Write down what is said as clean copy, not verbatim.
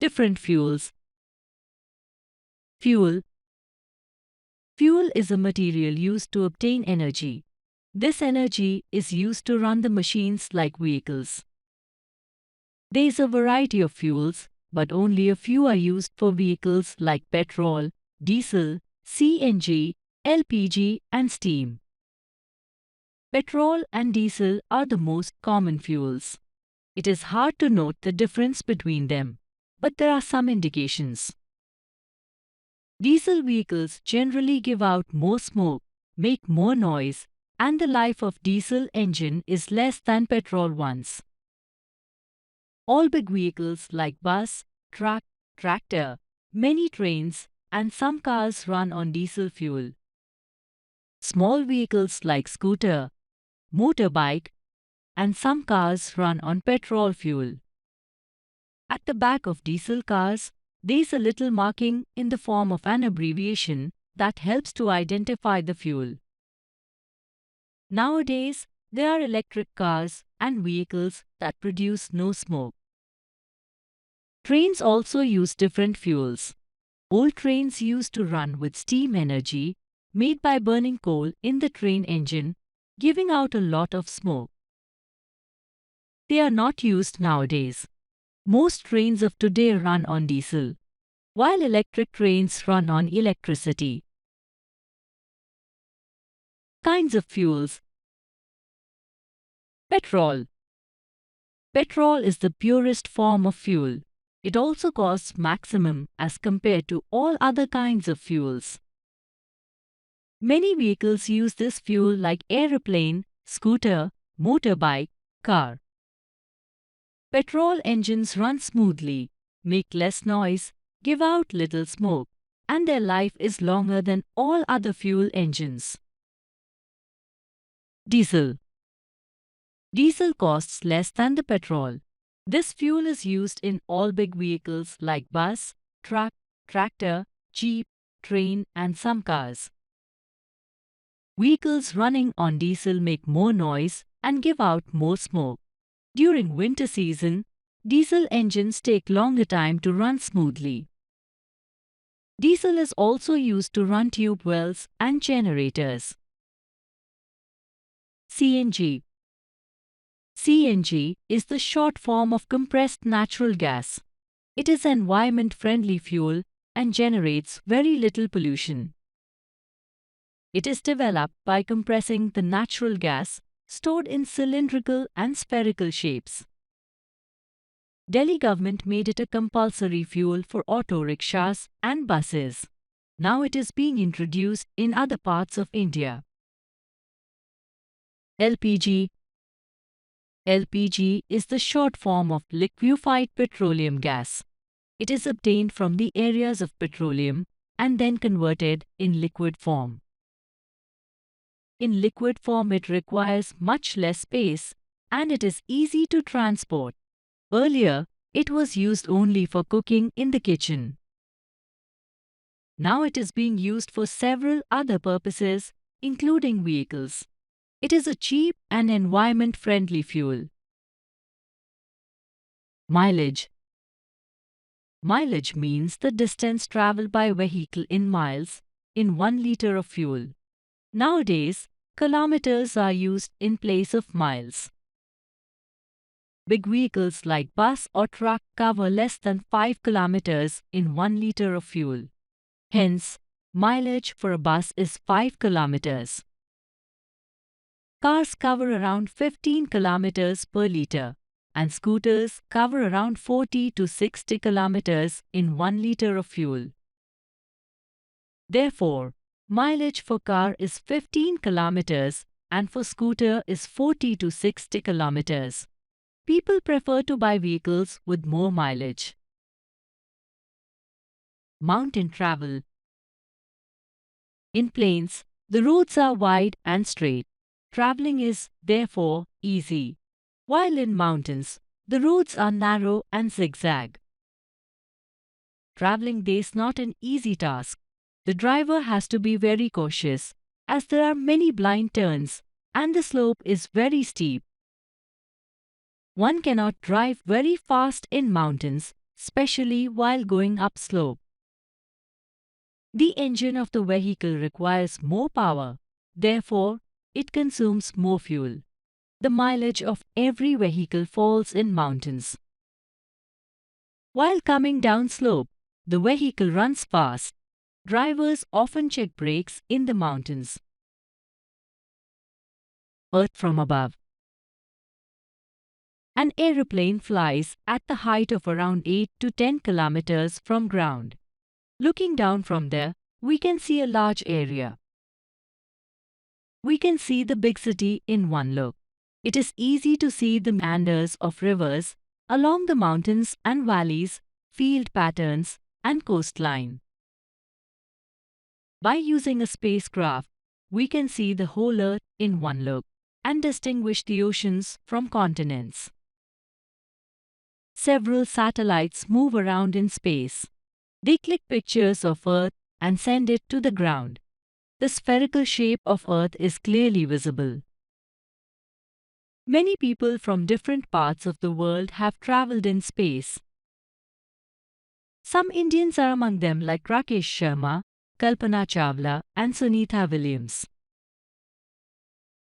Different fuels. Fuel. Fuel is a material used to obtain energy. This energy is used to run the machines like vehicles. There is a variety of fuels, but only a few are used for vehicles like petrol, diesel, CNG, LPG, and steam. Petrol and diesel are the most common fuels. It is hard to note the difference between them, but there are some indications. Diesel vehicles generally give out more smoke, make more noise, and the life of diesel engine is less than petrol ones. All big vehicles like bus, truck, tractor, many trains, and some cars run on diesel fuel. Small vehicles like scooter, motorbike, and some cars run on petrol fuel. At the back of diesel cars, there is a little marking in the form of an abbreviation that helps to identify the fuel. Nowadays, there are electric cars and vehicles that produce no smoke. Trains also use different fuels. Old trains used to run with steam energy made by burning coal in the train engine, giving out a lot of smoke. They are not used nowadays. Most trains of today run on diesel, while electric trains run on electricity. Kinds of fuels. Petrol. Petrol is the purest form of fuel. It also costs maximum as compared to all other kinds of fuels. Many vehicles use this fuel like aeroplane, scooter, motorbike, car. Petrol engines run smoothly, make less noise, give out little smoke, and their life is longer than all other fuel engines. Diesel. Diesel costs less than the petrol. This fuel is used in all big vehicles like bus, truck, tractor, jeep, train, and some cars. Vehicles running on diesel make more noise and give out more smoke. During winter season, diesel engines take longer time to run smoothly. Diesel is also used to run tube wells and generators. CNG. CNG is the short form of compressed natural gas. It is an environment-friendly fuel and generates very little pollution. It is developed by compressing the natural gas stored in cylindrical and spherical shapes. Delhi government made it a compulsory fuel for auto rickshaws and buses. Now it is being introduced in other parts of India. LPG. LPG is the short form of liquefied petroleum gas. It is obtained from the areas of petroleum and then converted in liquid form. In liquid form, it requires much less space and it is easy to transport. Earlier, it was used only for cooking in the kitchen. Now it is being used for several other purposes, including vehicles. It is a cheap and environment-friendly fuel. Mileage. Mileage means the distance traveled by vehicle in miles in 1 liter of fuel. Nowadays, kilometers are used in place of miles. Big vehicles like bus or truck cover less than 5 kilometers in 1 liter of fuel. Hence, mileage for a bus is 5 kilometers. Cars cover around 15 kilometers per liter, and scooters cover around 40 to 60 kilometers in 1 liter of fuel. Therefore, mileage for car is 15 kilometers and for scooter is 40 to 60 kilometers. People prefer to buy vehicles with more mileage. Mountain travel. In plains, the roads are wide and straight. Traveling is, therefore, easy, while in mountains, the roads are narrow and zigzag. Traveling there is not an easy task. The driver has to be very cautious, as there are many blind turns and the slope is very steep. One cannot drive very fast in mountains especially while going upslope. The engine of the vehicle requires more power, therefore, it consumes more fuel. The mileage of every vehicle falls in mountains. While coming down slope, the vehicle runs fast. Drivers often check brakes in the mountains. Earth from above. An aeroplane flies at the height of around 8 to 10 kilometers from ground. Looking down from there, we can see a large area. We can see the big city in one look. It is easy to see the meanders of rivers along the mountains and valleys, field patterns, and coastline. By using a spacecraft, we can see the whole Earth in one look and distinguish the oceans from continents. Several satellites move around in space. They click pictures of Earth and send it to the ground. The spherical shape of Earth is clearly visible. Many people from different parts of the world have traveled in space. Some Indians are among them like Rakesh Sharma, Kalpana Chawla, and Sunitha Williams.